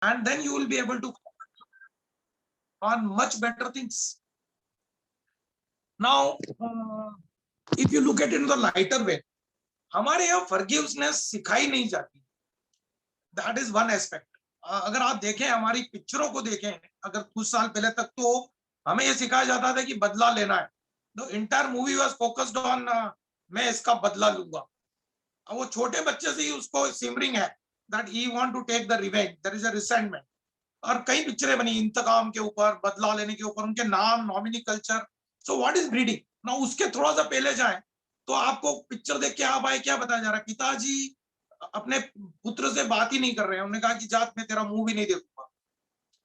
and then you will be able to on much better things. Now, if you look at it in the lighter way, हमारे यहाँ forgiveness सिखाई नहीं जाती. That is one aspect. अगर आप देखें हमारी पिक्चरों को देखें, अगर कुछ साल पहले तक तो हमें ये सिखाया जाता था कि बदला लेना है. The entire movie was focused on मैं इसका बदला लूंगा. वो छोटे बच्चे से ही उसको सिमरिंग है that he want to take the revenge, there is a resentment. और कई पिक्चरें बनी इंतकाम के ऊपर, बदला लेने के ऊपर, उनके नाम, nominee culture. So what is breeding. ना उसके थोड़ा सा पहले जाए तो आपको पिक्चर देख के आप भाई क्या बताया जा रहा है, पिताजी अपने पुत्र से बात ही नहीं कर रहे हैं. उन्होंने कहा कि जात मैं तेरा मुंह भी नहीं देखूंगा.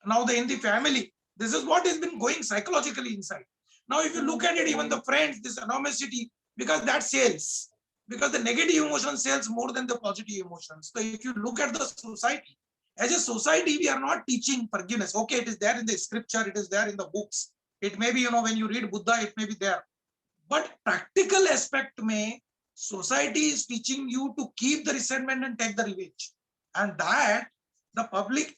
Now the in the family this is what has been going psychologically inside. Now if you look at it, even the friends, this animosity, because that sells, because the negative emotion sells more than the positive emotions. So if you look at the society, as a society we are not teaching forgiveness. Okay, it is there in the scripture, it is there in the books, it may be, when you read Buddha, it may be there, but practical aspect mein society is teaching you to keep the resentment and take the revenge, and that the public,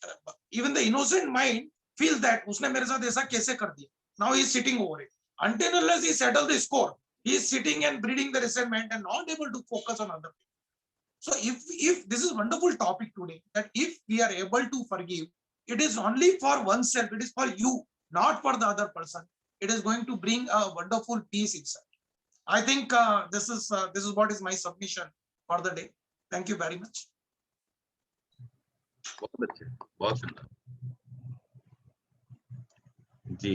even the innocent mind feels that उसने मेरे साथ ऐसा कैसे कर दिया. Now he is sitting over it until unless he settles the score, he is sitting and breeding the resentment and not able to focus on other people. So if this is a wonderful topic today, that if we are able to forgive, it is only for oneself, it is for you, not for the other person. It is going to bring a wonderful peace inside. I think this is what is my submission for the day. Thank you very much. बहुत अच्छे, बहुत सुंदर जी.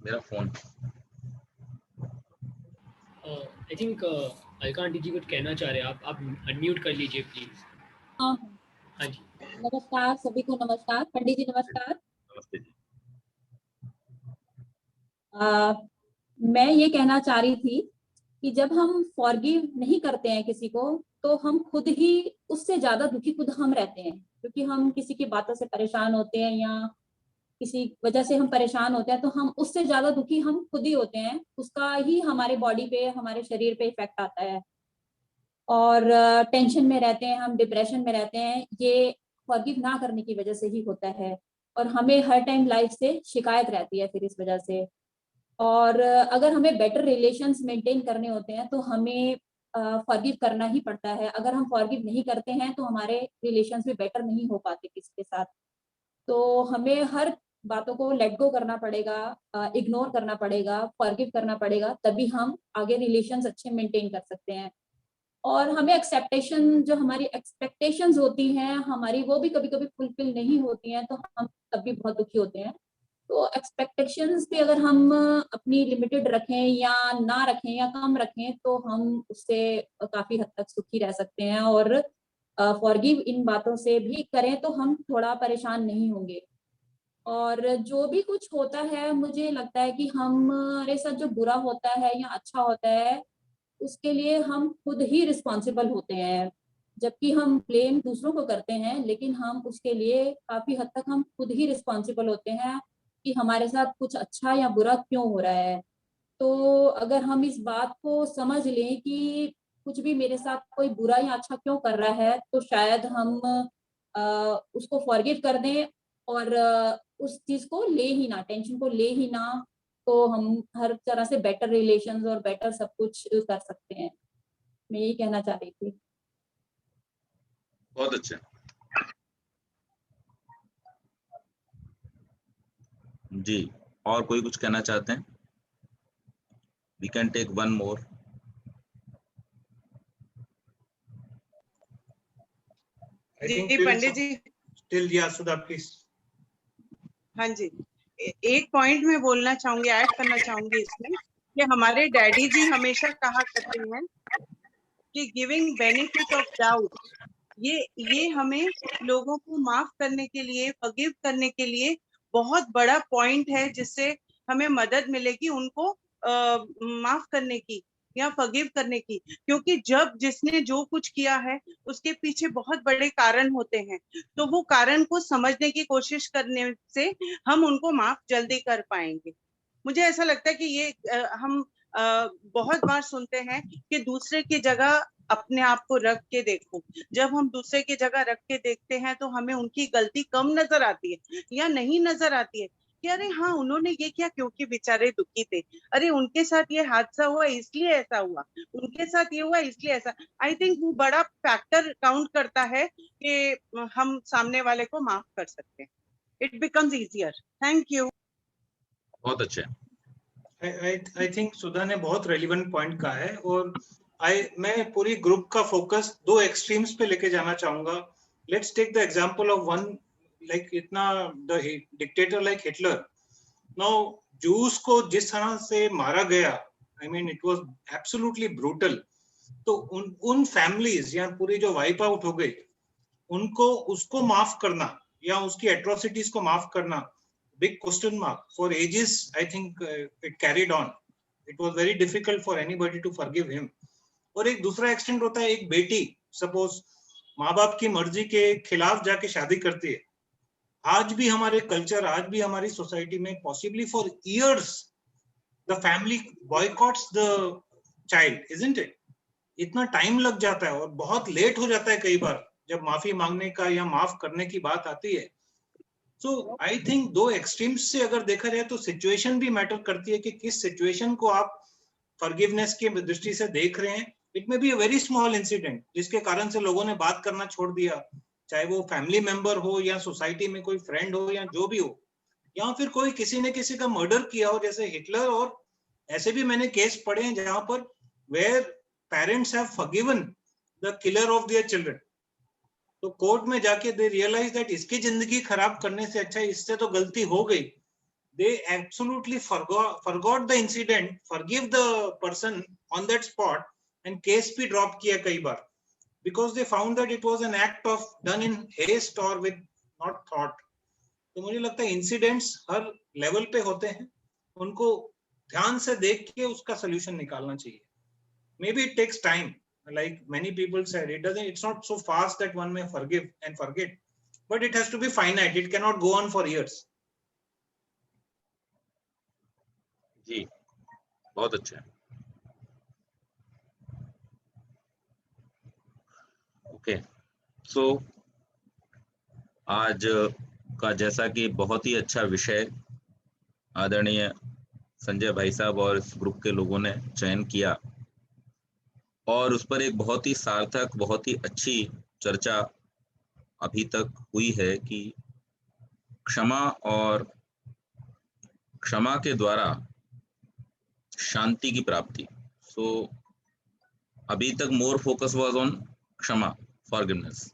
मेरा phone I think Alka aunty ji कुछ कहना चाह रहे हैं. आप अनम्यूट कर लीजिए प्लीज. हाँ हाँ जी. नमस्कार सभी को. नमस्कार पंडित जी. नमस्कार. नमस्ते जी. मैं ये कहना चाह रही थी कि जब हम फॉरगिव नहीं करते हैं किसी को, तो हम खुद ही उससे ज्यादा दुखी खुद हम रहते हैं, क्योंकि हम किसी की बातों से परेशान होते हैं या किसी वजह से हम परेशान होते हैं, तो हम उससे ज्यादा दुखी हम खुद ही होते हैं. उसका ही हमारे बॉडी पे, हमारे शरीर पे इफेक्ट आता है और टेंशन में रहते हैं, हम डिप्रेशन में रहते हैं. ये फॉरगिव ना करने की वजह से ही होता है और हमें हर टाइम लाइफ से शिकायत रहती है फिर इस वजह से. और अगर हमें बेटर रिलेशंस मेंटेन करने होते हैं तो हमें फॉरगिव करना ही पड़ता है. अगर हम फॉरगिव नहीं करते हैं तो हमारे रिलेशंस भी बेटर नहीं हो पाते किसी के साथ. तो हमें हर बातों को लेट गो करना पड़ेगा, इग्नोर करना पड़ेगा, फॉरगिव करना पड़ेगा, तभी हम आगे रिलेशंस अच्छे मेंटेन कर सकते हैं. और हमें एक्सेप्टेशन, जो हमारी एक्सपेक्टेशंस होती हैं हमारी, वो भी कभी कभी फुलफिल नहीं होती हैं, तो हम तब भी बहुत दुखी होते हैं. तो एक्सपेक्टेशंस भी अगर हम अपनी लिमिटेड रखें या ना रखें या कम रखें, तो हम उससे काफी हद तक सुखी रह सकते हैं. और फॉरगिव इन बातों से भी करें तो हम थोड़ा परेशान नहीं होंगे. और जो भी कुछ होता है, मुझे लगता है कि हमारे साथ जो बुरा होता है या अच्छा होता है, उसके लिए हम खुद ही रिस्पॉन्सिबल होते हैं. जबकि हम ब्लेम दूसरों को करते हैं, लेकिन हम उसके लिए काफी हद तक हम खुद ही रिस्पॉन्सिबल होते हैं कि हमारे साथ कुछ अच्छा या बुरा क्यों हो रहा है. तो अगर हम इस बात को समझ लें कि कुछ भी मेरे साथ कोई बुरा या अच्छा क्यों कर रहा है, तो शायद हम उसको फॉरगिव कर दें और उस चीज को ले ही ना, टेंशन को ले ही ना, तो हम हर तरह से बेटर रिलेशंस और बेटर सब कुछ कर सकते हैं. मैं यही कहना चाह रही थी. बहुत अच्छा जी. और कोई कुछ कहना चाहते हैं? We can take one more. Ji Pandit ji. Still Yasuda, please. हाँ जी, एक पॉइंट मैं बोलना चाहूंगी, ऐड करना चाहूंगी इसमें, कि हमारे डैडी जी हमेशा कहा करते हैं कि गिविंग बेनिफिट ऑफ डाउट, ये हमें लोगों को माफ करने के लिए, फॉरगिव करने के लिए बहुत बड़ा पॉइंट है, जिससे हमें मदद मिलेगी उनको माफ करने की या फॉरगिव करने की. क्योंकि जब जिसने जो कुछ किया है उसके पीछे बहुत बड़े कारण होते हैं, तो वो कारण को समझने की कोशिश करने से हम उनको माफ जल्दी कर पाएंगे. मुझे ऐसा लगता है कि ये हम बहुत बार सुनते हैं कि दूसरे की जगह अपने आप को रख के देखो। जब हम दूसरे की जगह रख के देखते हैं तो हमें उनकी गलती कम नजर आती है या नहीं नजर आती है कि अरे हाँ उन्होंने ये किया क्योंकि बेचारे दुखी थे, अरे उनके साथ ये हादसा हुआ इसलिए ऐसा हुआ, उनके साथ ये हुआ इसलिए ऐसा। आई थिंक वो बड़ा फैक्टर काउंट करता है कि हम सामने वाले को माफ कर सकते हैं। It becomes easier. Thank you. बहुत अच्छे। आई थिंक सुधा ने बहुत रेलिवेंट पॉइंट कहा है, और मैं पूरी ग्रुप का फोकस दो एक्सट्रीम्स पे लेके जाना चाहूंगा। Let's take the example of one like इतना the dictator like Hitler. Now Jews को जिस तरह से मारा गया, I mean it was absolutely brutal. तो उन फैमिलीज या पूरी जो वाइप आउट हो गई, उनको उसको माफ करना या उसकी एट्रोसिटीज को माफ करना, big question mark. For ages, I think it carried on. It was very difficult for anybody to forgive him. और एक दूसरा एक्सटेंट होता है, एक बेटी सपोज माँ बाप की मर्जी के खिलाफ जाके शादी करती है। आज भी हमारे कल्चर, आज भी हमारी सोसाइटी में possibly for years the family boycotts the child, isn't it? इतना टाइम लग जाता है और बहुत लेट हो जाता है कई बार जब माफी मांगने का या माफ करने की बात आती है। सो आई थिंक दो एक्सट्रीम्स से अगर देखा जाए तो सिचुएशन भी मैटर करती है कि किस सिचुएशन को आप फॉरगिवनेस की दृष्टि से देख रहे हैं। It may be a very small incident जिसके कारण से लोगों ने बात करना छोड़ दिया, चाहे वो फैमिली मेंबर हो या सोसाइटी में कोई फ्रेंड हो या जो भी हो, या फिर कोई किसी ने किसी का मर्डर किया हो जैसे हिटलर। और ऐसे भी मैंने केस पढ़े हैं जहां पर where parents have forgiven the killer of their children. तो कोर्ट में जाके दे रियलाइज दैट इसकी जिंदगी खराब करने से अच्छा इससे तो गलती हो गई। They absolutely forgot the incident, forgive the person on that spot, and case भी ड्रॉप किया कई बार because they found that it was an act of done in haste और विद नॉट थॉट। तो मुझे लगता है इंसिडेंट्स हर लेवल पे होते हैं, उनको ध्यान से देख के उसका सोल्यूशन निकालना चाहिए। Maybe it takes time, like many people said, it's not so fast that one may forgive and forget, but it has to be finite. It cannot go on for years. जी बहुत अच्छा है। Okay, सो आज का जैसा कि बहुत ही अच्छा विषय आदरणीय संजय भाई साहब और इस ग्रुप के लोगों ने चयन किया, और उस पर एक बहुत ही सार्थक, बहुत ही अच्छी चर्चा अभी तक हुई है कि क्षमा और क्षमा के द्वारा शांति की प्राप्ति। सो अभी तक मोर फोकस वाज ऑन क्षमा, फॉरगिवनेस।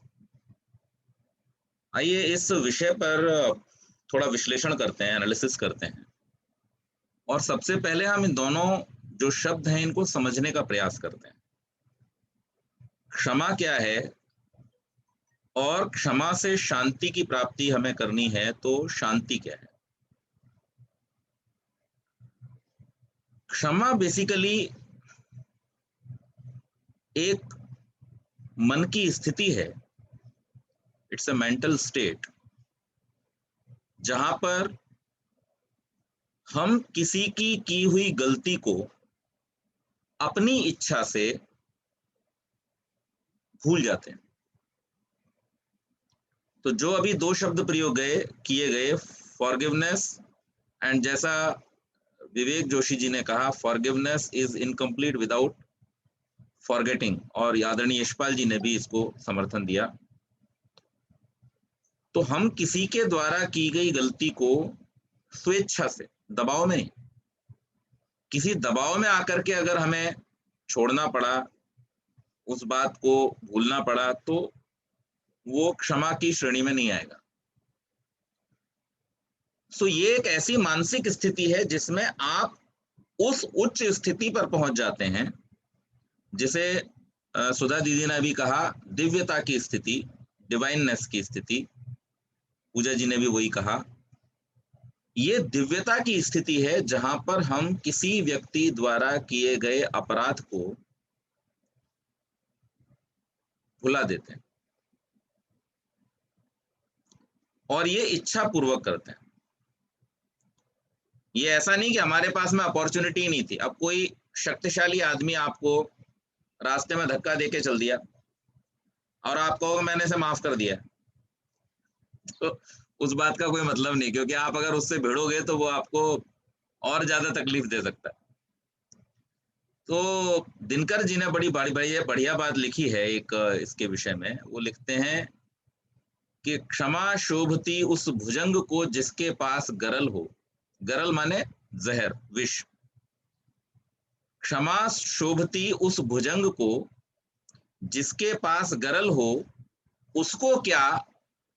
आइए इस विषय पर थोड़ा विश्लेषण करते हैं, एनालिसिस करते हैं, और सबसे पहले हम इन दोनों जो शब्द हैं इनको समझने का प्रयास करते हैं। क्षमा क्या है और क्षमा से शांति की प्राप्ति हमें करनी है, तो शांति क्या है? क्षमा बेसिकली एक मन की स्थिति है, इट्स अ मेंटल स्टेट, जहां पर हम किसी की हुई गलती को अपनी इच्छा से भूल जाते हैं। तो जो अभी दो शब्द प्रयोग किए गए, फॉरगिवनेस एंड, जैसा विवेक जोशी जी ने कहा, forgiveness is incomplete without forgetting, और आदरणीय यशपाल जी ने भी इसको समर्थन दिया। तो हम किसी के द्वारा की गई गलती को स्वेच्छा से, दबाव में नहीं, किसी दबाव में आकर के अगर हमें छोड़ना पड़ा, उस बात को भूलना पड़ा, तो वो क्षमा की श्रेणी में नहीं आएगा। सो ये एक ऐसी मानसिक स्थिति है जिसमें आप उस उच्च स्थिति पर पहुंच जाते हैं, जिसे सुधा दीदी ने भी कहा, दिव्यता की स्थिति, डिवाइननेस की स्थिति। पूजा जी ने भी वही कहा। ये दिव्यता की स्थिति है जहां पर हम किसी व्यक्ति द्वारा किए गए अपराध को भुला देते हैं, और ये इच्छा पूर्वक करते हैं। ये ऐसा नहीं कि हमारे पास में अपॉर्चुनिटी नहीं थी। अब कोई शक्तिशाली आदमी आपको रास्ते में धक्का देके चल दिया और आप कहोगे मैंने इसे माफ कर दिया, तो उस बात का कोई मतलब नहीं, क्योंकि आप अगर उससे भिड़ोगे तो वो आपको और ज्यादा तकलीफ दे सकता है। तो दिनकर जी ने बड़ी बढ़िया बात लिखी है एक इसके विषय में। वो लिखते हैं कि क्षमा शोभती उस भुजंग को जिसके पास गरल हो, गरल माने जहर, विष। क्षमा शोभती उस भुजंग को जिसके पास गरल हो, उसको क्या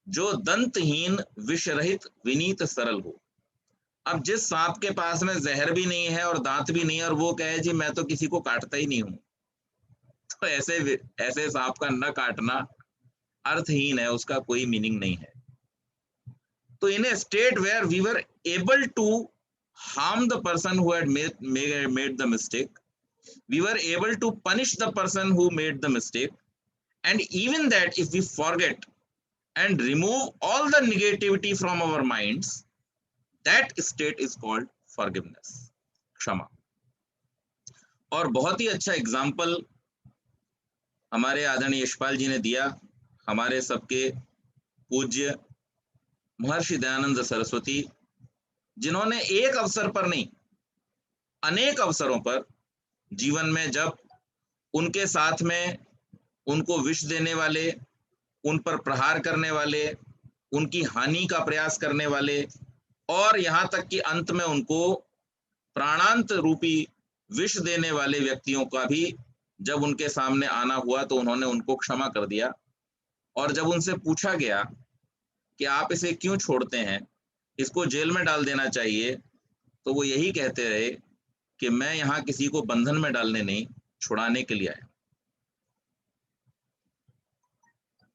जो दंतहीन विष रहित विनीत सरल हो। अब जिस सांप के पास में जहर भी नहीं है और दांत भी नहीं है और वो कहे जी मैं तो किसी को काटता ही नहीं हूं, तो ऐसे सांप का न काटना अर्थहीन है, उसका कोई मीनिंग नहीं है। तो in a state where we were able to harm the person who had made the mistake, we were able to punish the person who made the mistake, and even that if we forget and remove all the negativity from our minds, that state is called forgiveness, क्षमा। और बहुत ही अच्छा example हमारे आदरणीय यशपाल जी ने दिया, हमारे सबके पूज्य महर्षि दयानंद सरस्वती, जिन्होंने एक अवसर पर नहीं अनेक अवसरों पर जीवन में जब उनके साथ में उनको विष देने वाले, उन पर प्रहार करने वाले, उनकी हानि का प्रयास करने वाले और यहाँ तक कि अंत में उनको प्राणांत रूपी विष देने वाले व्यक्तियों का भी जब उनके सामने आना हुआ तो उन्होंने उनको क्षमा कर दिया। और जब उनसे पूछा गया कि आप इसे क्यों छोड़ते हैं, इसको जेल में डाल देना चाहिए, तो वो यही कहते रहे कि मैं यहाँ किसी को बंधन में डालने नहीं, छुड़ाने के लिए आया।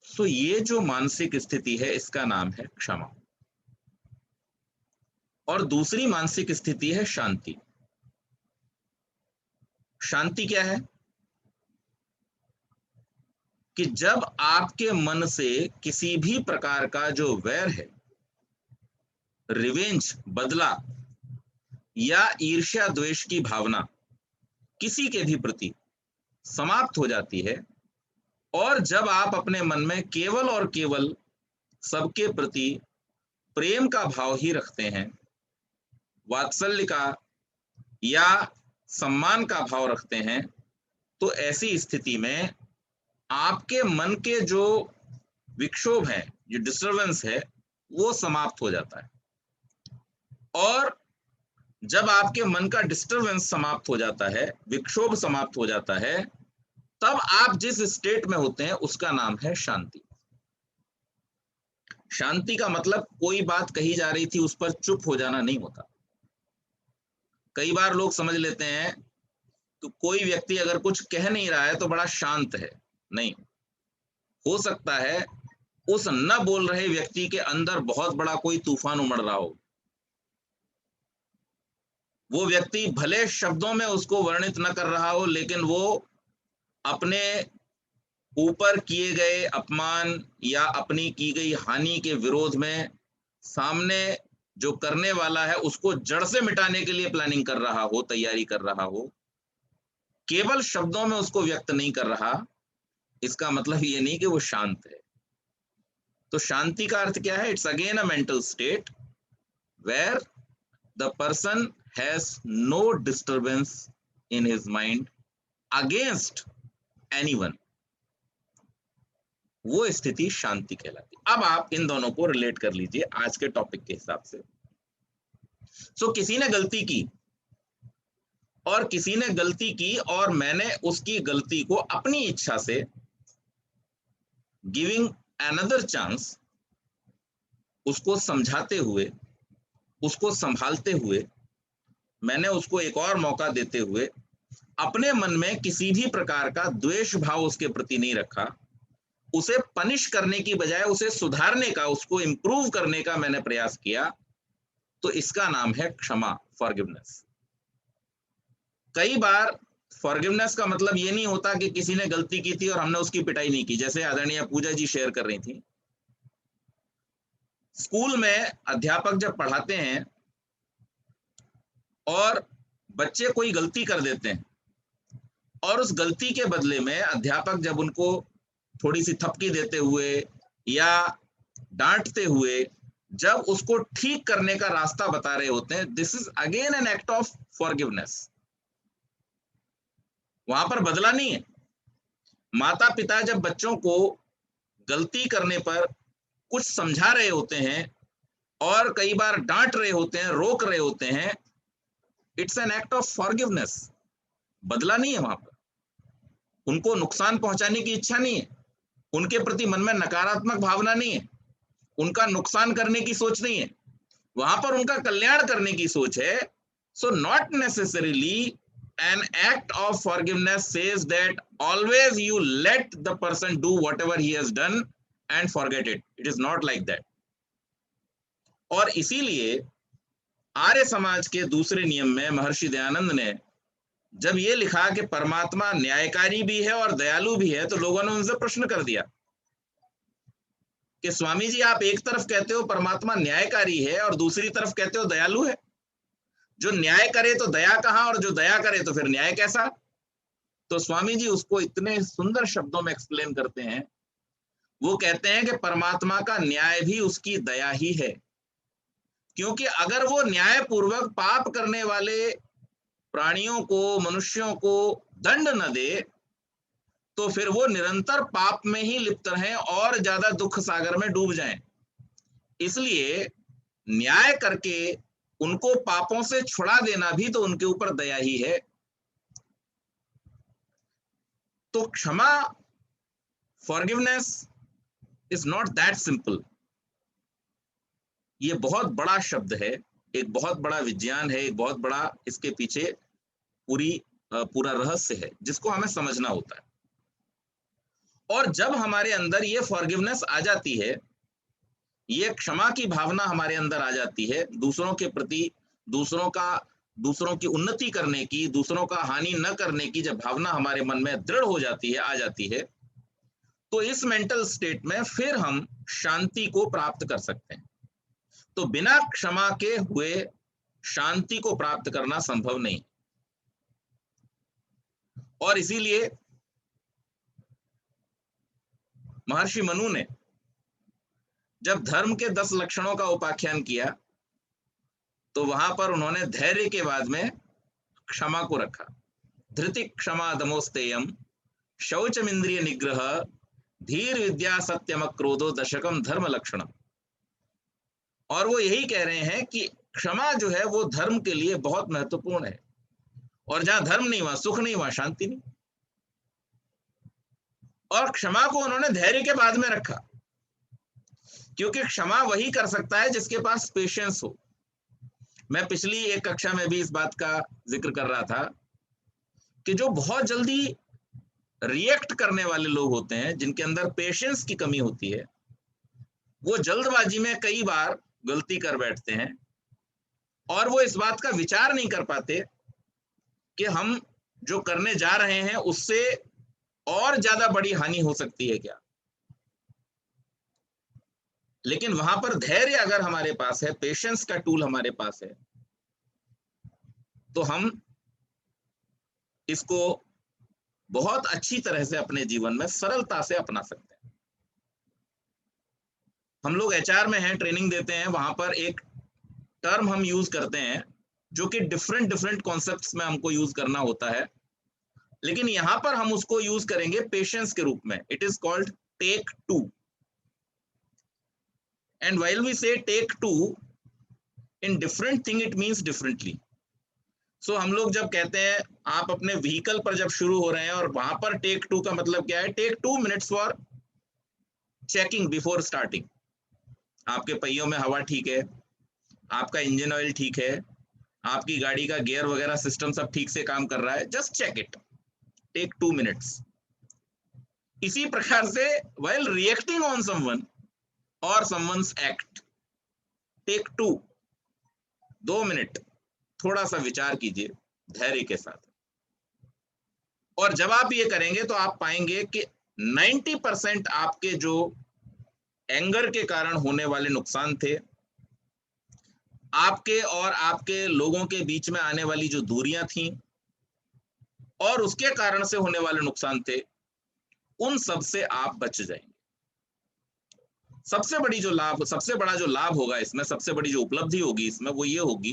तो ये जो मानसिक स्थिति है इसका नाम है क्षमा। और दूसरी मानसिक स्थिति है शांति। शांति क्या है कि जब आपके मन से किसी भी प्रकार का जो वैर है, रिवेंज, बदला या ईर्ष्या द्वेष की भावना किसी के भी प्रति समाप्त हो जाती है, और जब आप अपने मन में केवल और केवल सबके प्रति प्रेम का भाव ही रखते हैं, वात्सल्य का या सम्मान का भाव रखते हैं, तो ऐसी स्थिति में आपके मन के जो विक्षोभ है, जो डिस्टर्बेंस है, वो समाप्त हो जाता है। और जब आपके मन का डिस्टर्बेंस समाप्त हो जाता है, विक्षोभ समाप्त हो जाता है, तब आप जिस स्टेट में होते हैं उसका नाम है शांति। शांति का मतलब कोई बात कही जा रही थी उस पर चुप हो जाना नहीं होता। कई बार लोग समझ लेते हैं कि कोई व्यक्ति अगर कुछ कह नहीं रहा है तो बड़ा शांत है। नहीं, हो सकता है उस न बोल रहे व्यक्ति के अंदर बहुत बड़ा कोई तूफान उमड़ रहा हो। वो व्यक्ति भले शब्दों में उसको वर्णित न कर रहा हो, लेकिन वो अपने ऊपर किए गए अपमान या अपनी की गई हानि के विरोध में सामने जो करने वाला है उसको जड़ से मिटाने के लिए प्लानिंग कर रहा हो, तैयारी कर रहा हो, केवल शब्दों में उसको व्यक्त नहीं कर रहा, इसका मतलब ये नहीं कि वो शांत है। तो शांति का अर्थ क्या है? It's again a mental state where the person has no disturbance in his mind against anyone. वो स्थिति शांति कहलाती। अब आप इन दोनों को रिलेट कर लीजिए आज के टॉपिक के हिसाब से। सो किसी ने गलती की और किसी ने गलती की और मैंने उसकी गलती को अपनी इच्छा से गिविंग अनदर चांस, उसको समझाते हुए, उसको संभालते हुए, मैंने उसको एक और मौका देते हुए अपने मन में किसी भी प्रकार का द्वेष भाव उसके प्रति नहीं रखा, उसे पनिश करने की बजाय उसे सुधारने का, उसको इंप्रूव करने का मैंने प्रयास किया, तो इसका नाम है क्षमा, फॉरगिवनेस। कई बार फॉरगिवनेस का मतलब ये नहीं होता कि किसी ने गलती की थी और हमने उसकी पिटाई नहीं की। जैसे आदरणीय पूजा जी शेयर कर रही थी, स्कूल में अध्यापक जब पढ़ाते हैं और बच्चे कोई गलती कर देते हैं और उस गलती के बदले में अध्यापक जब उनको थोड़ी सी थपकी देते हुए या डांटते हुए जब उसको ठीक करने का रास्ता बता रहे होते हैं, this is again an act of forgiveness. वहां पर बदला नहीं है। माता पिता जब बच्चों को गलती करने पर कुछ समझा रहे होते हैं और कई बार डांट रहे होते हैं, रोक रहे होते हैं, it's an act of forgiveness. बदला नहीं है वहां पर। उनको नुकसान पहुंचाने की इच्छा नहीं है, उनके प्रति मन में नकारात्मक भावना नहीं है, उनका नुकसान करने की सोच नहीं है, वहां पर उनका कल्याण करने की सोच है। So not necessarily an act of forgiveness says that always you let the person do whatever he has done and forget it. It is not like that. और इसीलिए आर्य समाज के दूसरे नियम में महर्षि दयानंद ने जब ये लिखा कि परमात्मा न्यायकारी भी है और दयालु भी है, तो लोगों ने उनसे प्रश्न कर दिया कि स्वामी जी, आप एक तरफ कहते हो परमात्मा न्यायकारी है और दूसरी तरफ कहते हो दयालु है। जो न्याय करे तो दया कहाँ, और जो दया करे तो फिर न्याय कैसा? तो स्वामी जी उसको इतने सुंदर शब्दों में एक्सप्लेन करते हैं। वो कहते हैं कि परमात्मा का न्याय भी उसकी दया ही है, क्योंकि अगर वो न्याय पूर्वक पाप करने वाले प्राणियों को, मनुष्यों को दंड न दे, तो फिर वो निरंतर पाप में ही लिप्त रहें और ज्यादा दुख सागर में डूब जाएं। इसलिए न्याय करके उनको पापों से छुड़ा देना भी तो उनके ऊपर दया ही है। तो क्षमा, forgiveness is not that simple. ये बहुत बड़ा शब्द है, एक बहुत बड़ा विज्ञान है, एक बहुत बड़ा इसके पीछे पूरा रहस्य है जिसको हमें समझना होता है। और जब हमारे अंदर ये फॉरगिवनेस आ जाती है, ये क्षमा की भावना हमारे अंदर आ जाती है, दूसरों के प्रति, दूसरों की उन्नति करने की, दूसरों का हानि न करने की जब भावना हमारे मन में दृढ़ हो जाती है, आ जाती है, तो इस मेंटल स्टेट में फिर हम शांति को प्राप्त कर सकते हैं। तो बिना क्षमा के हुए शांति को प्राप्त करना संभव नहीं। और इसीलिए महर्षि मनु ने जब धर्म के 10 लक्षणों का उपाख्यान किया, तो वहां पर उन्होंने धैर्य के बाद में क्षमा को रखा। धृति क्षमा दमोस्तेयम शौचमिंद्रिय निग्रह धीर विद्या सत्यम क्रोधो दशकम धर्म लक्षणम। और वो यही कह रहे हैं कि क्षमा जो है वो धर्म के लिए बहुत महत्वपूर्ण है, और जहां धर्म नहीं वहां सुख नहीं, वहां शांति नहीं। और क्षमा को उन्होंने धैर्य के बाद में रखा, क्योंकि क्षमा वही कर सकता है जिसके पास पेशेंस हो। मैं पिछली एक कक्षा में भी इस बात का जिक्र कर रहा था कि जो बहुत जल्दी रिएक्ट करने वाले लोग होते हैं, जिनके अंदर पेशेंस की कमी होती है, वो जल्दबाजी में कई बार गलती कर बैठते हैं और वो इस बात का विचार नहीं कर पाते कि हम जो करने जा रहे हैं उससे और ज्यादा बड़ी हानि हो सकती है क्या। लेकिन वहां पर धैर्य अगर हमारे पास है, पेशेंस का टूल हमारे पास है, तो हम इसको बहुत अच्छी तरह से अपने जीवन में सरलता से अपना सकते हैं। हम लोग एचआर में हैं, ट्रेनिंग देते हैं, वहां पर एक टर्म हम यूज करते हैं जो कि डिफरेंट कॉन्सेप्ट्स में हमको यूज करना होता है, लेकिन यहां पर हम उसको यूज करेंगे पेशेंस के रूप में। It is called take two. And while we say take two, in different thing it means differently. So हम लोग जब कहते हैं आप अपने व्हीकल पर जब शुरू हो रहे हैं और वहां पर टेक टू का मतलब क्या है? Take 2 minutes for checking before starting. आपके पहियों में हवा ठीक है, आपका इंजन ऑयल ठीक है, आपकी गाड़ी का गियर वगैरह सिस्टम सब ठीक से काम कर रहा है, just check it, take 2 minutes। इसी प्रकार से while reacting on someone or someone's act, take 2 minute थोड़ा सा विचार कीजिए धैर्य के साथ। और जब आप ये करेंगे तो आप पाएंगे कि 90% आपके जो एंगर के कारण होने वाले नुकसान थे, आपके और आपके लोगों के बीच में आने वाली जो दूरियां थी और उसके कारण से होने वाले नुकसान थे, उन सब से आप बच जाएंगे। सबसे बड़ा जो लाभ होगा इसमें, सबसे बड़ी जो उपलब्धि होगी इसमें, वो ये होगी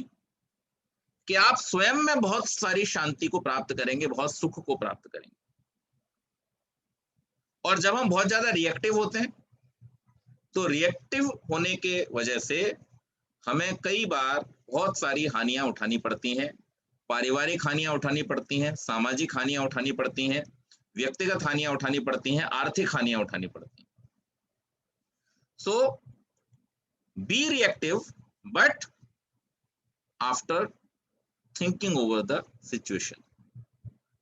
कि आप स्वयं में बहुत सारी शांति को प्राप्त करेंगे, बहुत सुख को प्राप्त करेंगे। और जब हम बहुत ज्यादा रिएक्टिव होते हैं, तो रिएक्टिव होने के वजह से हमें कई बार बहुत सारी हानियां उठानी पड़ती हैं। पारिवारिक हानियां उठानी पड़ती हैं, सामाजिक हानियां उठानी पड़ती हैं, व्यक्तिगत हानियां उठानी पड़ती हैं, आर्थिक हानियां उठानी पड़ती हैं। So be reactive but after thinking over the situation.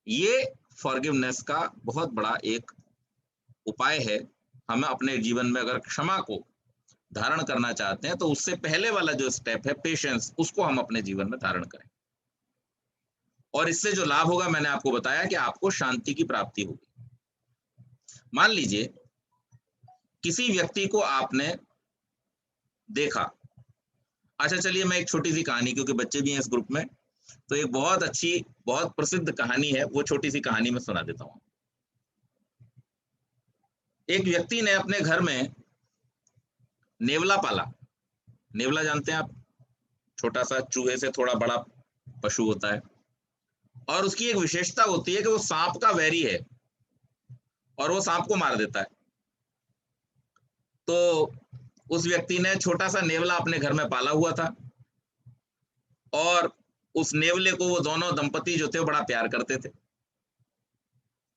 ये फॉरगिवनेस का बहुत बड़ा एक उपाय है। हमें अपने जीवन में अगर क्षमा को धारण करना चाहते हैं, तो उससे पहले वाला जो स्टेप है पेशेंस, उसको हम अपने जीवन में धारण करें। और इससे जो लाभ होगा, मैंने आपको बताया कि आपको शांति की प्राप्ति होगी। मान लीजिए किसी व्यक्ति को आपने देखा, अच्छा चलिए मैं एक छोटी सी कहानी, क्योंकि बच्चे भी हैं इस ग्रुप में, तो एक बहुत अच्छी, बहुत प्रसिद्ध कहानी है, वो छोटी सी कहानी में सुना देता हूं। एक व्यक्ति ने अपने घर में नेवला पाला। नेवला जानते हैं आप? छोटा सा चूहे से थोड़ा बड़ा पशु होता है, और उसकी एक विशेषता होती है कि वो सांप का वैरी है और वो सांप को मार देता है। तो उस व्यक्ति ने छोटा सा नेवला अपने घर में पाला हुआ था, और उस नेवले को वो दोनों दंपति जो थे वो बड़ा प्यार करते थे।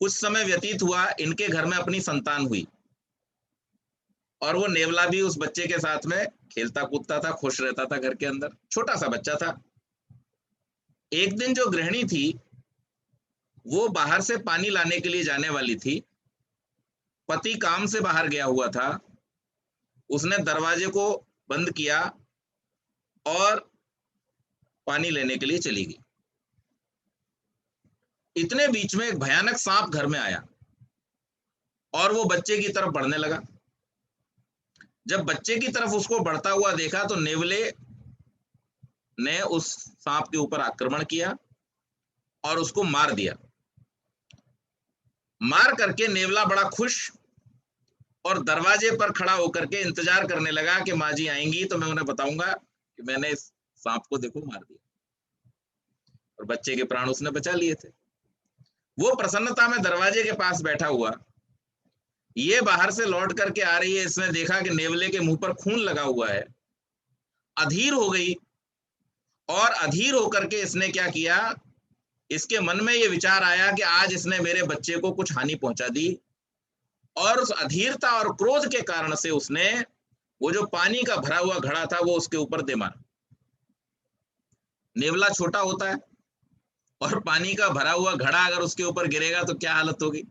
कुछ समय व्यतीत हुआ, इनके घर में अपनी संतान हुई, और वो नेवला भी उस बच्चे के साथ में खेलता कूदता था, खुश रहता था घर के अंदर। छोटा सा बच्चा था। एक दिन जो गृहिणी थी, वो बाहर से पानी लाने के लिए जाने वाली थी। पति काम से बाहर गया हुआ था। उसने दरवाजे को बंद किया और पानी लेने के लिए चली गई। इतने बीच में एक भयानक सांप घर में आया और वो बच्चे की तरफ बढ़ने लगा। जब बच्चे की तरफ उसको बढ़ता हुआ देखा, तो नेवले ने उस सांप के ऊपर आक्रमण किया और उसको मार दिया। मार करके नेवला बड़ा खुश और दरवाजे पर खड़ा होकर के इंतजार करने लगा कि माँ जी आएंगी तो मैं उन्हें बताऊंगा कि मैंने इस सांप को देखो मार दिया, और बच्चे के प्राण उसने बचा लिए थे। वो प्रसन्नता में दरवाजे के पास बैठा हुआ, ये बाहर से लौट करके आ रही है। इसने देखा कि नेवले के मुंह पर खून लगा हुआ है, अधीर हो गई, और अधीर होकर के इसने क्या किया, इसके मन में ये विचार आया कि आज इसने मेरे बच्चे को कुछ हानि पहुंचा दी, और उस अधीरता और क्रोध के कारण से उसने वो जो पानी का भरा हुआ घड़ा था वो उसके ऊपर दे मारा। नेवला छोटा होता है, और पानी का भरा हुआ घड़ा अगर उसके ऊपर गिरेगा तो क्या हालत होगी।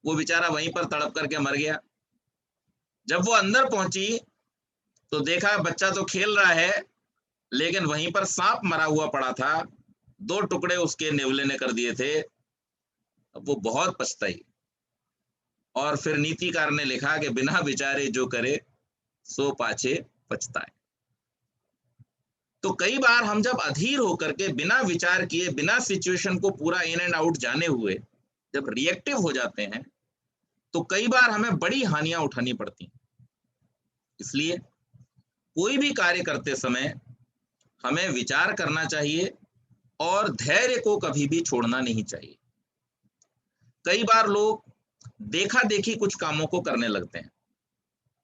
वो बेचारा वहीं पर तड़प करके मर गया। जब वो अंदर पहुंची तो देखा बच्चा तो खेल रहा है, लेकिन वहीं पर सांप मरा हुआ पड़ा था। 2 टुकड़े उसके नेवले ने कर दिए थे। अब वो बहुत पछताई, और फिर नीतिकार ने लिखा कि बिना विचारे जो करे सो पाछे पछताए। तो कई बार हम जब अधीर होकर के बिना विचार किए, बिना सिचुएशन को पूरा इन एंड आउट जाने हुए जब रिएक्टिव हो जाते हैं, तो कई बार हमें बड़ी हानियां उठानी पड़ती हैं। इसलिए कोई भी कार्य करते समय हमें विचार करना चाहिए और धैर्य को कभी भी छोड़ना नहीं चाहिए। कई बार लोग देखा देखी कुछ कामों को करने लगते हैं।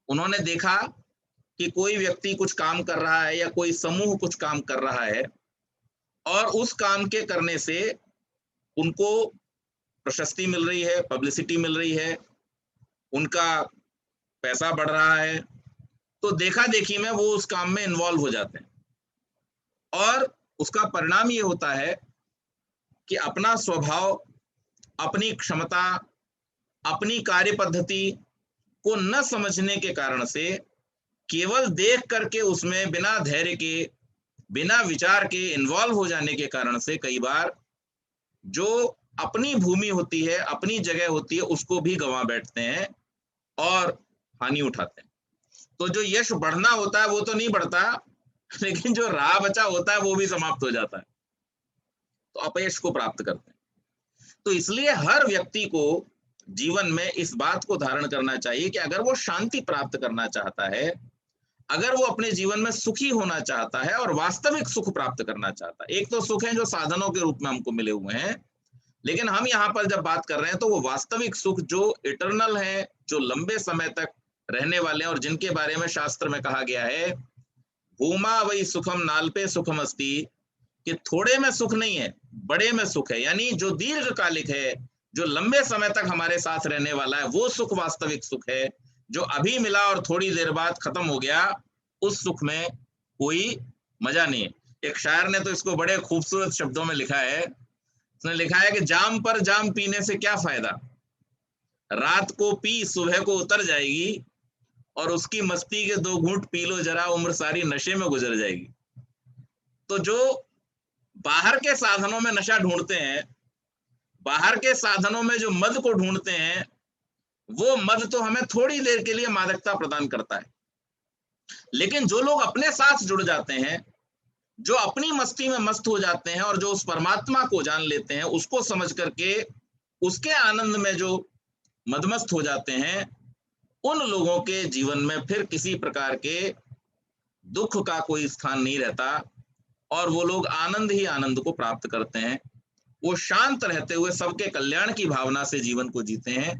उन्होंने देखा कि कोई व्यक्ति कुछ काम कर रहा है या कोई समूह कुछ काम कर रहा है, और उस काम के करने से उनको प्रशस्ति मिल रही है, पब्लिसिटी मिल रही है, उनका पैसा बढ़ रहा है, तो देखा देखी में वो उस काम में इन्वॉल्व हो जाते हैं, और उसका परिणाम ये होता है कि अपना स्वभाव, अपनी क्षमता, अपनी कार्य पद्धति को न समझने के कारण से, केवल देख करके उसमें बिना धैर्य के, बिना विचार के इन्वॉल्व हो जाने के कारण से कई बार जो अपनी भूमि होती है, अपनी जगह होती है, उसको भी गंवा बैठते हैं और हानि उठाते हैं। तो जो यश बढ़ना होता है वो तो नहीं बढ़ता, लेकिन जो राह बचा होता है वो भी समाप्त हो जाता है, तो अपयश को प्राप्त करते हैं। तो इसलिए हर व्यक्ति को जीवन में इस बात को धारण करना चाहिए कि अगर वो शांति प्राप्त करना चाहता है, अगर वो अपने जीवन में सुखी होना चाहता है और वास्तविक सुख प्राप्त करना चाहता है, एक तो सुख है जो साधनों के रूप में हमको मिले हुए हैं, लेकिन हम यहाँ पर जब बात कर रहे हैं तो वो वास्तविक सुख जो इटर्नल है, जो लंबे समय तक रहने वाले हैं और जिनके बारे में शास्त्र में कहा गया है, भूमा वही सुखम नाल्पे सुखम अस्ति, कि थोड़े में सुख नहीं है, बड़े में सुख है, यानी जो दीर्घकालिक है, जो लंबे समय तक हमारे साथ रहने वाला है, वो सुख वास्तविक सुख है। जो अभी मिला और थोड़ी देर बाद खत्म हो गया, उस सुख में कोई मजा नहीं है। एक शायर ने तो इसको बड़े खूबसूरत शब्दों में लिखा है, उसने लिखा है कि जाम पर जाम पीने से क्या फायदा, रात को पी सुबह को उतर जाएगी, और उसकी मस्ती के 2 घूंट पी लो जरा, उम्र सारी नशे में गुजर जाएगी। तो जो बाहर के साधनों में नशा ढूंढते हैं, बाहर के साधनों में जो मद को ढूंढते हैं, वो मद तो हमें थोड़ी देर के लिए मादकता प्रदान करता है, लेकिन जो लोग अपने साथ जुड़ जाते हैं, जो अपनी मस्ती में मस्त हो जाते हैं और जो उस परमात्मा को जान लेते हैं, उसको समझ करके उसके आनंद में जो मदमस्त हो जाते हैं, उन लोगों के जीवन में फिर किसी प्रकार के दुख का कोई स्थान नहीं रहता और वो लोग आनंद ही आनंद को प्राप्त करते हैं। वो शांत रहते हुए सबके कल्याण की भावना से जीवन को जीते हैं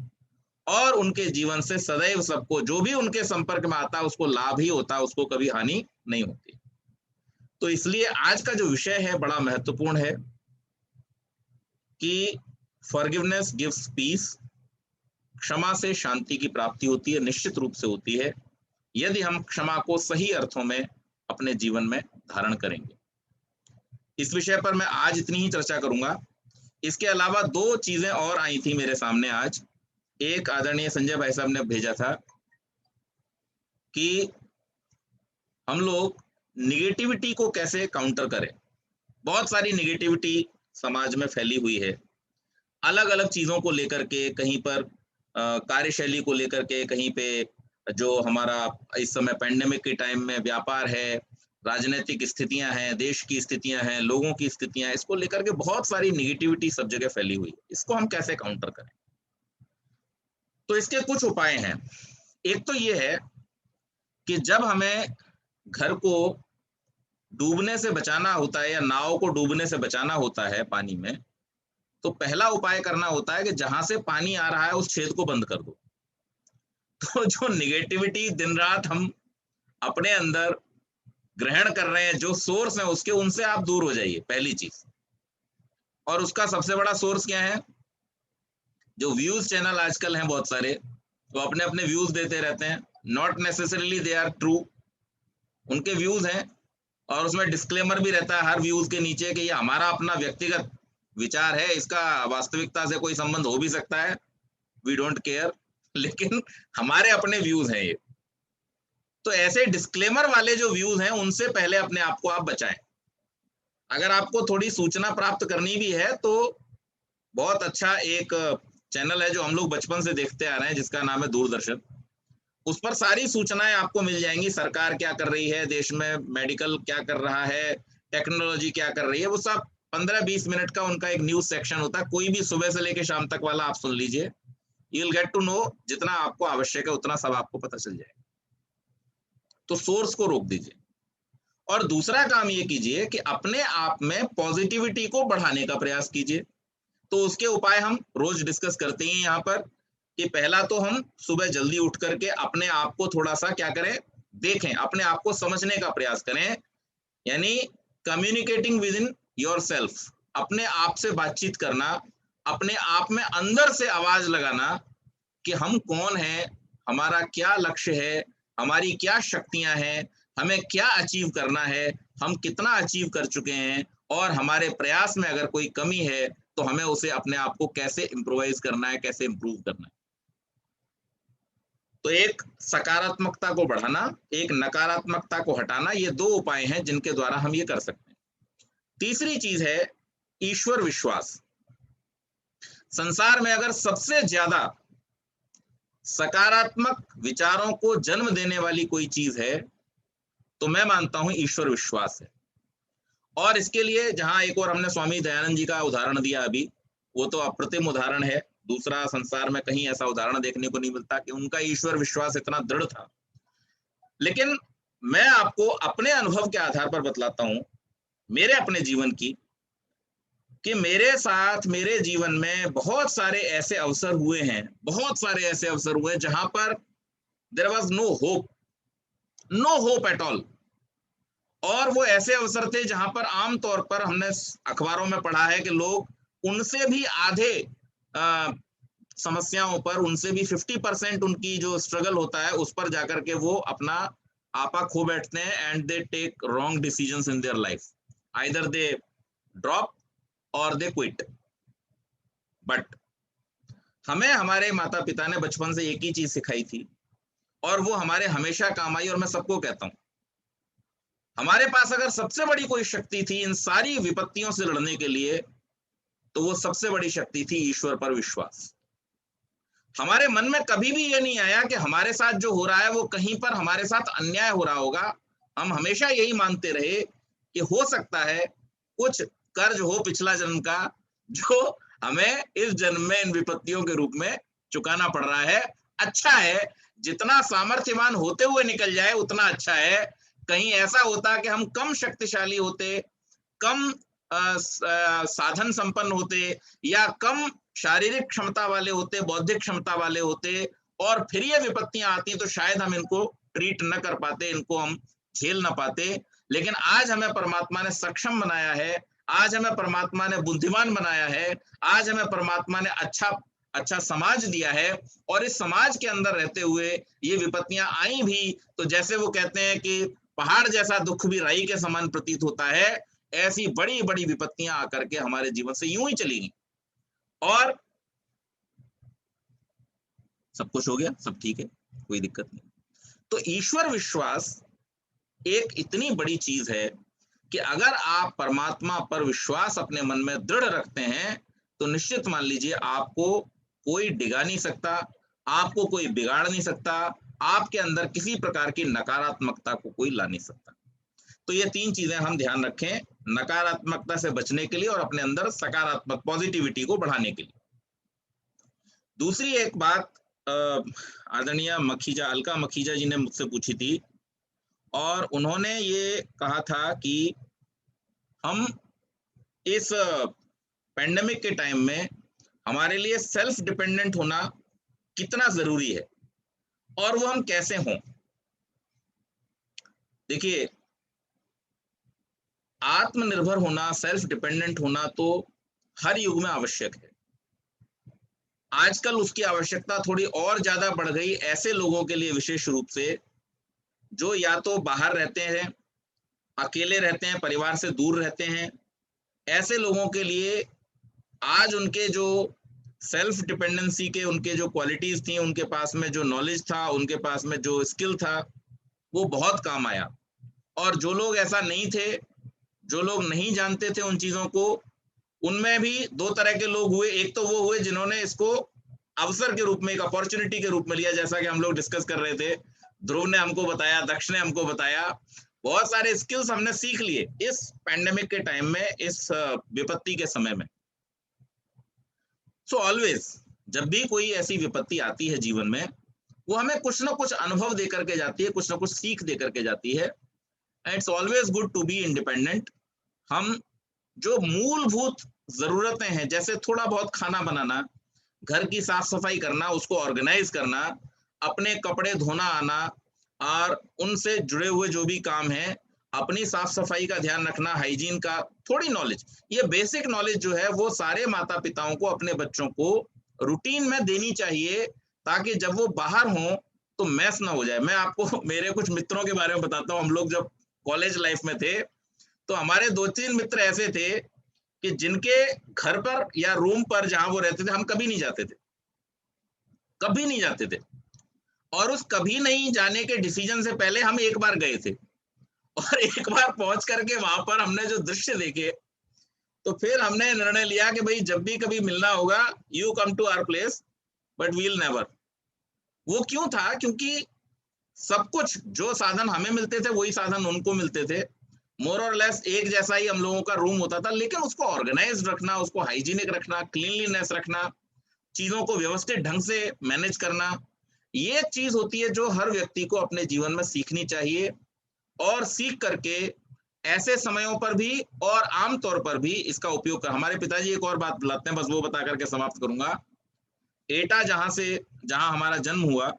और उनके जीवन से सदैव सबको जो भी उनके संपर्क में आता है उसको लाभ ही होता है, उसको कभी हानि नहीं होती। तो इसलिए आज का जो विषय है बड़ा महत्वपूर्ण है कि फॉरगिवनेस गिव्स पीस, क्षमा से शांति की प्राप्ति होती है, निश्चित रूप से होती है, यदि हम क्षमा को सही अर्थों में अपने जीवन में धारण करेंगे। इस विषय पर मैं आज इतनी ही चर्चा करूंगा। इसके अलावा 2 चीजें और आई थी मेरे सामने आज। एक आदरणीय संजय भाई साहब ने भेजा था कि हम लोग निगेटिविटी को कैसे काउंटर करें। बहुत सारी निगेटिविटी समाज में फैली हुई है, अलग अलग चीजों को लेकर के, कहीं पर कार्यशैली को लेकर के, कहीं पे जो हमारा इस समय पैंडेमिक के टाइम में व्यापार है, राजनीतिक स्थितियां हैं, देश की स्थितियां हैं, लोगों की स्थितियां हैं, इसको लेकर के बहुत सारी निगेटिविटी सब जगह फैली हुई। इसको हम कैसे काउंटर करें? तो इसके कुछ उपाय हैं। एक तो ये है कि जब हमें घर को डूबने से बचाना होता है या नाव को डूबने से बचाना होता है पानी में, तो पहला उपाय करना होता है कि जहां से पानी आ रहा है उस छेद को बंद कर दो। तो जो निगेटिविटी दिन रात हम अपने अंदर ग्रहण कर रहे हैं, जो सोर्स है उसके, उनसे आप दूर हो जाइए, पहली चीज। और उसका सबसे बड़ा सोर्स क्या है? जो व्यूज चैनल आजकल हैं बहुत सारे, वो अपने अपने व्यूज देते रहते हैं, not necessarily they are true, उनके व्यूज हैं और उसमें डिस्क्लेमर भी रहता है हर व्यूज के नीचे कि ये हमारा अपना व्यक्तिगत विचार है, इसका वास्तविकता से कोई संबंध हो भी सकता है, वी डोंट केयर, लेकिन हमारे अपने व्यूज हैं ये। तो ऐसे डिस्क्लेमर वाले जो व्यूज हैं उनसे पहले अपने आप को आप बचाएं। अगर आपको थोड़ी सूचना प्राप्त करनी भी है तो बहुत अच्छा एक चैनल है जो हम लोग बचपन से देखते आ रहे हैं, जिसका नाम है दूरदर्शन। उस पर सारी सूचनाएं आपको मिल जाएंगी, सरकार क्या कर रही है, देश में मेडिकल क्या कर रहा है, टेक्नोलॉजी क्या कर रही है, वो सब 15-20 मिनट का उनका एक न्यूज सेक्शन होता है। कोई भी सुबह से लेकर शाम तक वाला आप सुन लीजिए, you will get to know, जितना आपको आवश्यक है उतना सब आपको पता चल जाएगा। तो सोर्स को रोक दीजिए। और दूसरा काम ये कीजिए कि अपने आप में पॉजिटिविटी को बढ़ाने का प्रयास कीजिए। तो उसके उपाय हम रोज डिस्कस करते हैं यहाँ पर कि पहला तो हम सुबह जल्दी उठ करके अपने आप को थोड़ा सा क्या करें, देखें, अपने आप को समझने का प्रयास करें, यानी कम्युनिकेटिंग विद इन योरसेल्फ, अपने आप से बातचीत करना, अपने आप में अंदर से आवाज लगाना कि हम कौन हैं, हमारा क्या लक्ष्य है, हमारी क्या शक्तियां हैं, हमें क्या अचीव करना है, हम कितना अचीव कर चुके हैं और हमारे प्रयास में अगर कोई कमी है तो हमें उसे अपने आप को कैसे इम्प्रोवाइज करना है, कैसे इंप्रूव करना है। तो एक सकारात्मकता को बढ़ाना, एक नकारात्मकता को हटाना, ये 2 उपाय हैं जिनके द्वारा हम ये कर सकते हैं। तीसरी चीज है ईश्वर विश्वास। संसार में अगर सबसे ज्यादा सकारात्मक विचारों को जन्म देने वाली कोई चीज है तो मैं मानता हूं ईश्वर विश्वास है। और इसके लिए जहां एक और हमने स्वामी दयानंद जी का उदाहरण दिया अभी, वो तो अप्रतिम उदाहरण है, दूसरा संसार में कहीं ऐसा उदाहरण देखने को नहीं मिलता कि उनका ईश्वर विश्वास इतना दृढ़ था। लेकिन मैं आपको अपने अनुभव के आधार पर बतलाता हूं, मेरे अपने जीवन की, कि मेरे साथ मेरे जीवन में बहुत सारे ऐसे अवसर हुए हैं, बहुत सारे ऐसे अवसर हुए जहां पर there was no hope at all. और वो ऐसे अवसर थे जहां पर आमतौर पर हमने अखबारों में पढ़ा है कि लोग उनसे भी आधे समस्याओं पर, उनसे भी 50% उनकी जो स्ट्रगल होता है उस पर जाकर के वो अपना आपा खो बैठते हैं and they take wrong decisions in their life, either they drop or they quit. But हमें हमारे माता पिता ने बचपन से एक ही चीज सिखाई थी और वो हमारे हमेशा काम आई, और मैं सबको कहता हूं, हमारे पास अगर सबसे बड़ी कोई शक्ति थी इन सारी विपत्तियों से लड़ने के लिए, तो वो सबसे बड़ी शक्ति थी ईश्वर पर विश्वास। हमारे मन में कभी भी ये नहीं आया कि हमारे साथ जो हो रहा है वो कहीं पर हमारे साथ अन्याय हो रहा होगा। हम हमेशा यही मानते रहे कि हो सकता है कुछ कर्ज हो पिछला जन्म का, जो हमें इस जन्म में इन विपत्तियों के रूप में चुकाना पड़ रहा है। अच्छा है, जितना सामर्थ्यवान होते हुए निकल जाए उतना अच्छा है। कहीं ऐसा होता कि हम कम शक्तिशाली होते, कम साधन संपन्न होते, या कम शारीरिक क्षमता वाले होते, बौद्धिक क्षमता वाले होते, और फिर ये विपत्तियां आती तो शायद हम इनको ट्रीट न कर पाते, इनको हम झेल ना पाते। लेकिन आज हमें परमात्मा ने सक्षम बनाया है, आज हमें परमात्मा ने बुद्धिमान बनाया है, आज हमें परमात्मा ने अच्छा समाज दिया है, और इस समाज के अंदर रहते हुए ये विपत्तियां आई भी तो जैसे वो कहते हैं कि पहाड़ जैसा दुख भी राई के समान प्रतीत होता है, ऐसी बड़ी बड़ी विपत्तियां आकर के हमारे जीवन से यूं ही चली गई और सब कुछ हो गया, सब ठीक है, कोई दिक्कत नहीं। तो ईश्वर विश्वास एक इतनी बड़ी चीज है कि अगर आप परमात्मा पर विश्वास अपने मन में दृढ़ रखते हैं तो निश्चित मान लीजिए आपको कोई डिगा नहीं सकता, आपको कोई बिगाड़ नहीं सकता, आपके अंदर किसी प्रकार की नकारात्मकता को कोई ला नहीं सकता। तो ये तीन चीजें हम ध्यान रखें नकारात्मकता से बचने के लिए और अपने अंदर सकारात्मक पॉजिटिविटी को बढ़ाने के लिए। दूसरी एक बात आदरणीय अलका मखीजा जी ने मुझसे पूछी थी, और उन्होंने ये कहा था कि हम इस पेंडेमिक के टाइम में हमारे लिए सेल्फ डिपेंडेंट होना कितना जरूरी है और वो हम कैसे हों। देखिए, आत्मनिर्भर होना, सेल्फ डिपेंडेंट होना तो हर युग में आवश्यक है। आजकल उसकी आवश्यकता थोड़ी और ज्यादा बढ़ गई ऐसे लोगों के लिए, विशेष रूप से जो या तो बाहर रहते हैं, अकेले रहते हैं, परिवार से दूर रहते हैं। ऐसे लोगों के लिए आज उनके जो सेल्फ डिपेंडेंसी के उनके जो क्वालिटीज थी, उनके पास में जो नॉलेज था, उनके पास में जो स्किल था, वो बहुत काम आया। और जो लोग ऐसा नहीं थे, जो लोग नहीं जानते थे उन चीजों को, उनमें भी दो तरह के लोग हुए। एक तो वो हुए जिन्होंने इसको अवसर के रूप में, एक अपॉर्चुनिटी के रूप में लिया, जैसा कि हम लोग डिस्कस कर रहे थे, ध्रुव ने हमको बताया, दक्ष ने हमको बताया, बहुत सारे स्किल्स हमने सीख लिए इस पैंडेमिक के टाइम में, इस विपत्ति के समय में। सो ऑलवेज जब भी कोई ऐसी विपत्ति आती है जीवन में, वो हमें कुछ ना कुछ अनुभव दे करके जाती है, कुछ ना कुछ सीख दे करके जाती है। And it's always good to be independent. हम जो मूलभूत जरूरतें हैं, जैसे थोड़ा बहुत खाना बनाना, घर की साफ सफाई करना, उसको ऑर्गेनाइज करना, अपने कपड़े धोना आना, और उनसे जुड़े हुए जो भी काम है, अपनी साफ सफाई का ध्यान रखना, हाइजीन का थोड़ी नॉलेज, ये बेसिक नॉलेज जो है वो सारे माता पिताओं को अपने बच्चों को रूटीन में देनी चाहिए, ताकि जब वो बाहर हों तो मैस ना हो जाए। मैं आपको मेरे कुछ मित्रों के बारे में बताता हूँ। हम लोग जब कॉलेज लाइफ में थे तो हमारे 2-3 मित्र ऐसे थे कि जिनके घर पर या रूम पर जहां वो रहते थे, हम कभी नहीं जाते थे, कभी नहीं जाते थे। और उस कभी नहीं जाने के डिसीजन से पहले हम एक बार गए थे, और एक बार पहुंच करके वहां पर हमने जो दृश्य देखे, तो फिर हमने निर्णय लिया कि भाई जब भी कभी मिलना होगा, you come to our place but we'll never. वो क्यों था? क्योंकि सब कुछ जो साधन हमें मिलते थे वही साधन उनको मिलते थे, मोर और लेस एक जैसा ही हम लोगों का रूम होता था, लेकिन उसको ऑर्गेनाइज रखना, उसको हाइजीनिक रखना, क्लीनलीनेस रखना, चीजों को व्यवस्थित ढंग से मैनेज करना, ये एक चीज होती है जो हर व्यक्ति को अपने जीवन में सीखनी चाहिए, और सीख करके ऐसे समयों पर भी और आमतौर पर भी इसका उपयोग कर। हमारे पिताजी एक और बात बताते हैं, बस वो बता करके समाप्त करूंगा। एटा जहां हमारा जन्म हुआ,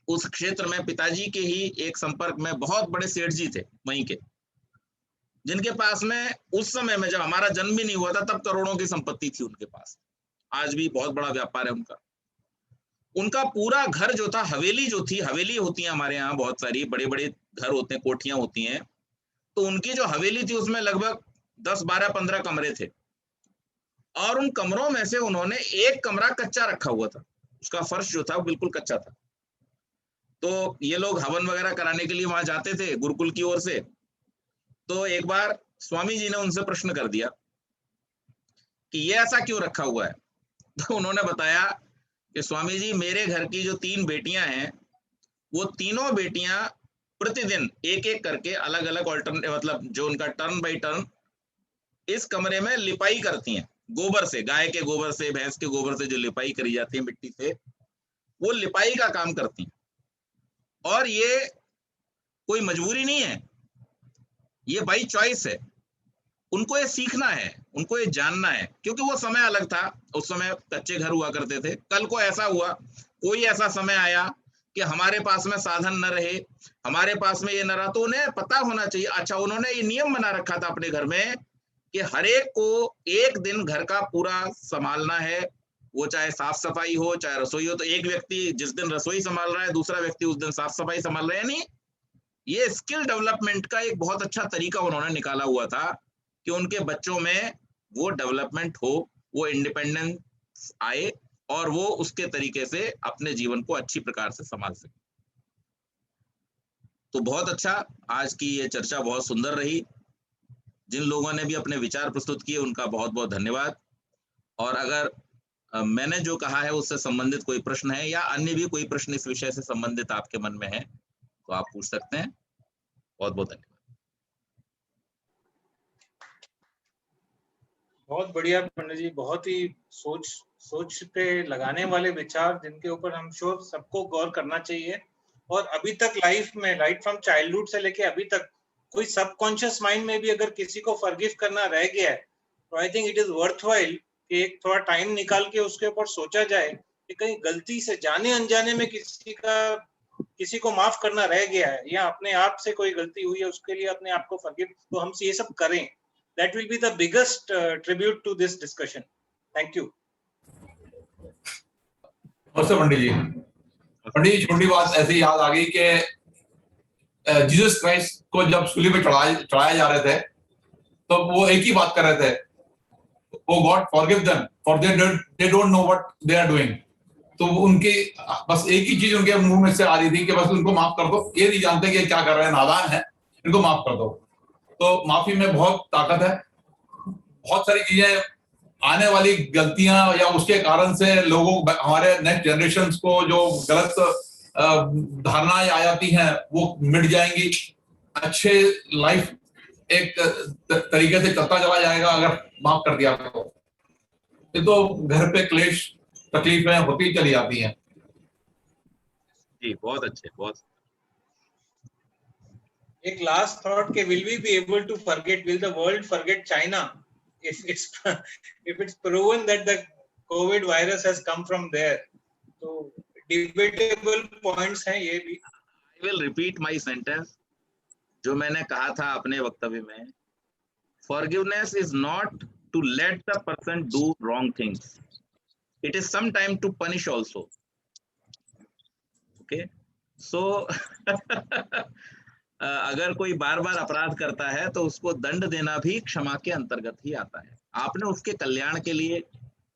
उस क्षेत्र में पिताजी के ही एक संपर्क में बहुत बड़े सेठ जी थे वहीं के, जिनके पास में उस समय में जब हमारा जन्म भी नहीं हुआ था तब करोड़ों की संपत्ति थी उनके पास, आज भी बहुत बड़ा व्यापार है उनका। उनका पूरा घर जो था, हवेली जो थी, हवेली होती है हमारे यहाँ बहुत सारी, बड़े बड़े घर होते हैं, कोठियां होती हैं, तो उनकी जो हवेली थी उसमें लगभग 10, 12, 15 कमरे थे, और उन कमरों में से उन्होंने एक कमरा कच्चा रखा हुआ था, उसका फर्श जो था वो बिल्कुल कच्चा था। तो ये लोग हवन वगैरह कराने के लिए वहां जाते थे गुरुकुल की ओर से। तो एक बार स्वामी जी ने उनसे प्रश्न कर दिया कि ये ऐसा क्यों रखा हुआ है। तो उन्होंने बताया कि स्वामी जी, मेरे घर की जो 3 बेटियां हैं, वो तीनों बेटियां प्रतिदिन एक एक करके अलग अलग मतलब जो उनका टर्न बाई टर्न इस कमरे में लिपाई करती हैं, गोबर से, गाय के गोबर से, भैंस के गोबर से जो लिपाई करी जाती है मिट्टी से, वो लिपाई का काम करती हैं। और ये कोई मजबूरी नहीं है, ये बाई चॉइस है, उनको ये सीखना है, उनको ये जानना है, क्योंकि वो समय अलग था, उस समय कच्चे घर हुआ करते थे। कल को ऐसा हुआ, कोई ऐसा समय आया कि हमारे पास में साधन न रहे, हमारे पास में ये न रहा, तो उन्हें पता होना चाहिए। अच्छा, उन्होंने ये नियम बना रखा था अपने घर में कि हर एक को एक दिन घर का पूरा संभालना है, वो चाहे साफ सफाई हो चाहे रसोई हो। तो एक व्यक्ति जिस दिन रसोई संभाल रहा है, दूसरा व्यक्ति उस दिन साफ सफाई संभाल रहा है। यानी ये स्किल डेवलपमेंट का एक बहुत अच्छा तरीका उन्होंने निकाला हुआ था कि उनके बच्चों में वो डेवलपमेंट हो, वो इंडिपेंडेंस आए, और वो उसके तरीके से अपने जीवन को अच्छी प्रकार से संभाल सके। तो बहुत अच्छा, आज की ये चर्चा बहुत सुंदर रही। जिन लोगों ने भी अपने विचार प्रस्तुत किए उनका बहुत बहुत धन्यवाद। और अगर मैंने जो कहा है उससे संबंधित कोई प्रश्न है, या अन्य भी कोई प्रश्न इस विषय से संबंधित आपके मन में है, तो आप पूछ सकते हैं। बहुत बहुत धन्यवाद। बहुत बढ़िया पंडित जी, बहुत ही सोच पे लगाने वाले विचार, जिनके ऊपर हम श्योर सबको गौर करना चाहिए। और अभी तक लाइफ में, राइट फ्रॉम चाइल्डहुड से लेके अभी तक, कोई सबकॉन्शियस माइंड में भी अगर किसी को फॉरगिव करना रह गया है, तो I think it is worthwhile कि एक थोड़ा टाइम निकाल के उसके ऊपर सोचा जाए कि कहीं गलती से जाने अनजाने में किसी को माफ करना रह गया है, या अपने आप से कोई गलती हुई है उसके लिए अपने आप को फॉरगिव, तो हम ये सब करें। That will be the biggest tribute to this discussion. Thank you. नमस्ते पंडित जी। पंडित जी, छोटी बात ऐसी याद आ गई कि जीसस क्राइस्ट को जब सूली पे चढ़ाए जा रहे थे, तो वो एक ही बात कर रहे थे, oh God forgive them for they don't know what they are doing. तो उनकी बस एक ही चीज उनके मुंह में से आ रही थी कि बस उनको माफ कर दो, ये नहीं जानते कि क्या कर रहे हैं, नादान है, इनको माफ कर दो। तो माफी में बहुत ताकत है। बहुत सारी चीजें, आने वाली गलतियां या उसके कारण से लोगों, हमारे नेक्स्ट जनरेशंस को जो गलत धारणाएं आ जाती हैं वो मिट जाएंगी। अच्छे लाइफ एक तरीके से चलता चला जाएगा अगर माफ कर दिया तो। ये तो घर पे क्लेश तकलीफें होती चली जाती हैं। जी बहुत अच्छे, बहुत। एक लास्ट थॉट के, will we be able to forget, will the world forget China if it's proven that the COVID virus has come from there? तो debatable points हैं ये भी। I will repeat my sentence जो मैंने कहा था अपने वक्तव्य में। Forgiveness is not to let the person do wrong things. It is sometime to punish also. Okay, so अगर कोई बार बार अपराध करता है तो उसको दंड देना भी क्षमा के अंतर्गत ही आता है। आपने उसके कल्याण के लिए,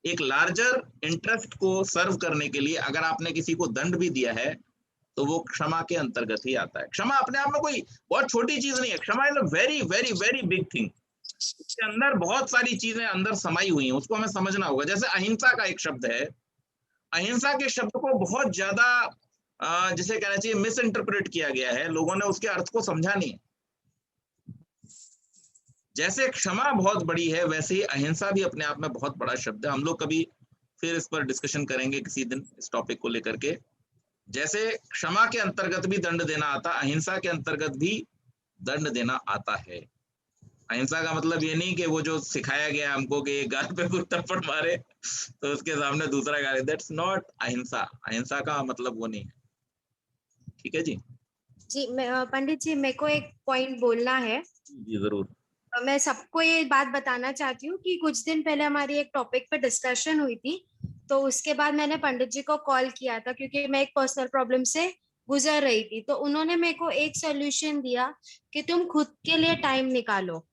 एक लार्जर इंटरेस्ट को सर्व करने के लिए अगर आपने किसी को दंड भी दिया है तो वो क्षमा के अंतर्गत ही आता है। क्षमा अपने आप में कोई बहुत छोटी चीज नहीं है। क्षमा is a very very very big thing. इसके अंदर बहुत सारी चीजें अंदर समाई हुई हैं, उसको हमें समझना होगा। जैसे अहिंसा का एक शब्द है, अहिंसा के शब्द को बहुत ज्यादा जिसे कहना चाहिए मिस इंटरप्रेट किया गया है, लोगों ने उसके अर्थ को समझा नहीं। जैसे क्षमा बहुत बड़ी है, वैसे ही अहिंसा भी अपने आप में बहुत बड़ा शब्द है। हम लोग कभी फिर इस पर डिस्कशन करेंगे किसी दिन इस टॉपिक को लेकर के। जैसे क्षमा के अंतर्गत भी दंड देना आता, अहिंसा के अंतर्गत भी दंड देना आता है। अहिंसा का मतलब ये नहीं कि वो जो सिखाया गया हमको कि एक गाल पे कोई थप्पड़ मारे तो उसके सामने दूसरा गाली, दैट्स नॉट अहिंसा। अहिंसा का मतलब वो नहीं है। ठीक है जी। जी पंडित जी, मेरे को एक पॉइंट बोलना है। जी जरूर। मैं सबको ये बात बताना चाहती हूँ कि कुछ दिन पहले हमारी एक टॉपिक पे डिस्कशन हुई थी, तो उसके बाद मैंने पंडित जी को कॉल किया था क्योंकि मैं एक पर्सनल प्रॉब्लम से गुजर रही थी। तो उन्होंने मेरे को एक सॉल्यूशन दिया कि तुम खुद के लिए टाइम निकालो,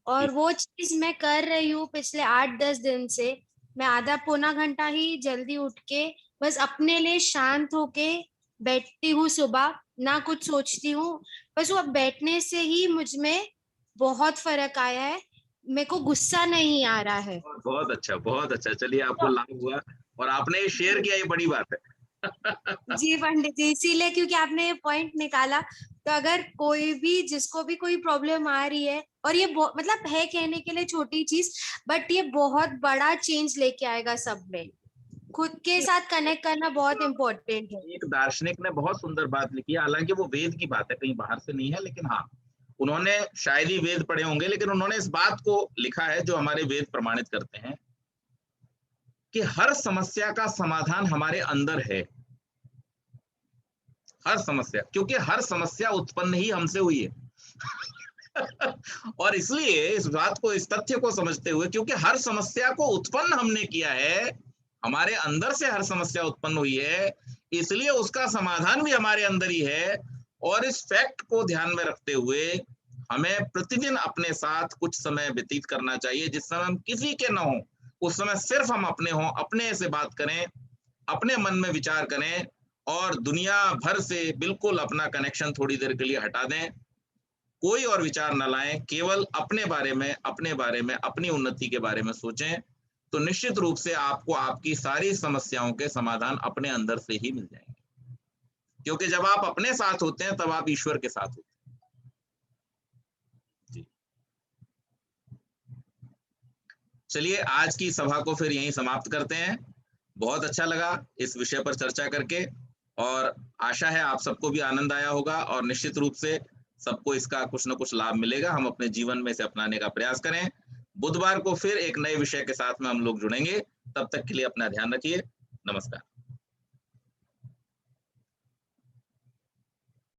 और वो चीज मैं कर रही हूँ पिछले 8-10 दिन से। मैं आधा पौना घंटा ही जल्दी उठ के बस अपने लिए शांत होके बैठती हूँ सुबह, ना कुछ सोचती हूँ। बस वो बैठने से ही मुझ में बहुत फर्क आया है, मेरे को गुस्सा नहीं आ रहा है। बहुत अच्छा, बहुत अच्छा। चलिए, आपको लाभ हुआ और आपने ये शेयर किया, ये बड़ी बात है। जी पंडित जी, इसीलिए क्योंकि आपने ये पॉइंट निकाला, तो अगर कोई भी, जिसको भी कोई प्रॉब्लम आ रही है, और ये मतलब है कहने के लिए छोटी चीज, बट ये बहुत बड़ा चेंज लेके आएगा सब में। खुद के साथ कनेक्ट करना बहुत इम्पोर्टेंट है। एक दार्शनिक ने बहुत सुंदर बात लिखी है, हालांकि वो वेद की बात है, कहीं बाहर से नहीं है, लेकिन हाँ, उन्होंने शायद ही वेद पढ़े होंगे, लेकिन उन्होंने इस बात को लिखा है जो हमारे वेद प्रमाणित करते हैं कि हर समस्या का समाधान हमारे अंदर है। हर समस्या, क्योंकि हर समस्या उत्पन्न ही हमसे हुई है। और इसलिए इस बात को, इस तथ्य को समझते हुए, क्योंकि हर समस्या को उत्पन्न हमने किया है, हमारे अंदर से हर समस्या उत्पन्न हुई है, इसलिए उसका समाधान भी हमारे अंदर ही है। और इस फैक्ट को ध्यान में रखते हुए हमें प्रतिदिन अपने साथ कुछ समय व्यतीत करना चाहिए, जिस समय हम किसी के न हो, उस समय सिर्फ हम अपने हों, अपने से बात करें, अपने मन में विचार करें और दुनिया भर से बिल्कुल अपना कनेक्शन थोड़ी देर के लिए हटा दें। कोई और विचार न लाएं, केवल अपने बारे में, अपनी उन्नति के बारे में सोचें, तो निश्चित रूप से आपको आपकी सारी समस्याओं के समाधान अपने अंदर से ही मिल जाएंगे। क्योंकि जब आप अपने साथ होते हैं तब आप ईश्वर के साथ होते हैं। जी, चलिए आज की सभा को फिर यहीं समाप्त करते हैं। बहुत अच्छा लगा इस विषय पर चर्चा करके, और आशा है आप सबको भी आनंद आया होगा, और निश्चित रूप से सबको इसका कुछ न कुछ लाभ मिलेगा। हम अपने जीवन में इसे अपनाने का प्रयास करें। बुधवार को फिर एक नए विषय के साथ में हम लोग जुड़ेंगे। तब तक के लिए अपना ध्यान रखिए। नमस्कार।